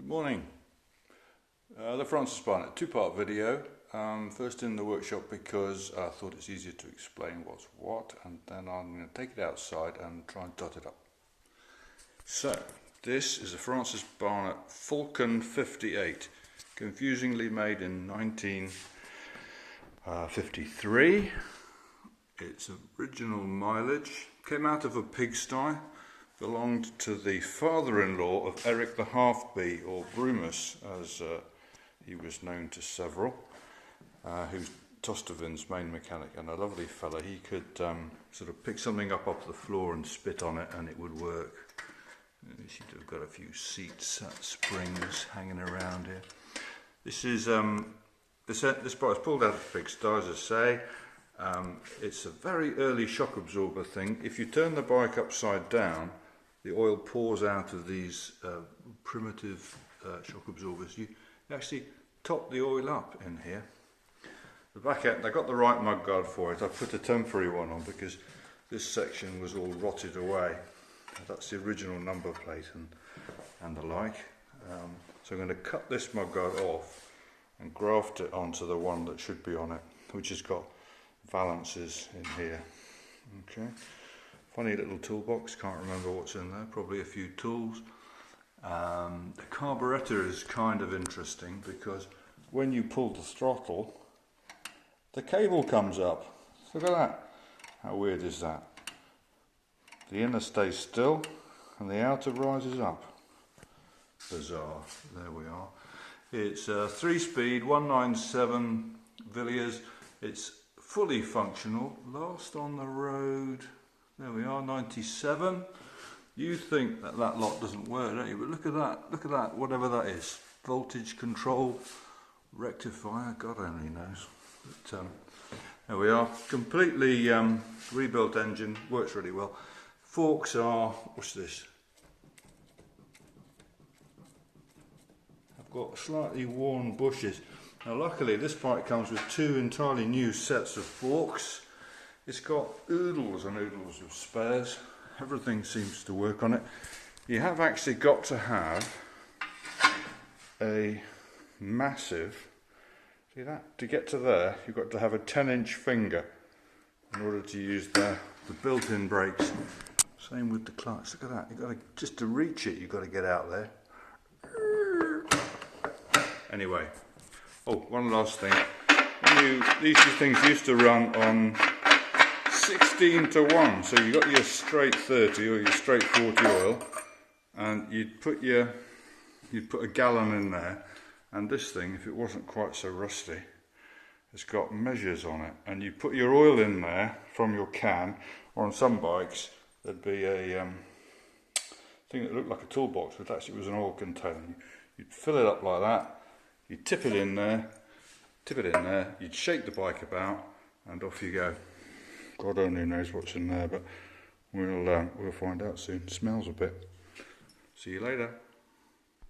Good morning. The Francis Barnett two-part video. First in the workshop because I thought it's easier to explain what's what, and then I'm going to take it outside and try and dot it up. So, this is a Francis Barnett Falcon 58, confusingly made in 1953. Its original mileage came out of a pigsty, belonged to the father-in-law of Eric the Half-Bee, or Brumus, as he was known to several, who's Tostavin's main mechanic, and a lovely fella. He could sort of pick something up off the floor and spit on it and it would work. You seem to have got a few seats, springs hanging around here. This is this part is pulled out of the pigsty, as I say. It's a very early shock absorber thing. If you turn the bike upside down, the oil pours out of these primitive shock absorbers. You actually top the oil up in here. The back end, I got the right mudguard for it. I put a temporary one on because this section was all rotted away. That's the original number plate and the like. So I'm going to cut this mudguard off and graft it onto the one that should be on it, which has got valances in here. Okay. Funny little toolbox, can't remember what's in there, probably a few tools. The carburetor is kind of interesting because when you pull the throttle, the cable comes up. Look at that. How weird is that? The inner stays still and the outer rises up. Bizarre. There we are. It's a 3-speed 197 Villiers. It's fully functional. Last on the road, there we are, 97. You think that lot doesn't work, don't you? But look at that, whatever that is. Voltage control, rectifier, God only knows. But there we are, completely rebuilt engine, works really well. Forks are, what's this? I've got slightly worn bushes. Now luckily this bike comes with two entirely new sets of forks. It's got oodles and oodles of spares. Everything seems to work on it. You have actually got to have a massive, see that? To get to there, you've got to have a 10-inch finger in order to use the built-in brakes. Same with the clutch. Look at that. You've got to, just to reach it, you've got to get out there. Anyway. Oh, one last thing. These things used to run on 16 to 1, so you got your straight 30 or your straight 40 oil, and you'd put a gallon in there, and this thing, if it wasn't quite so rusty, it's got measures on it, and you put your oil in there from your can, or on some bikes there'd be a thing that looked like a toolbox, but actually it was an oil container. You'd fill it up like that. You'd tip it in there, you'd shake the bike about, and off you go. God only knows what's in there, but we'll find out soon. It smells a bit. See you later.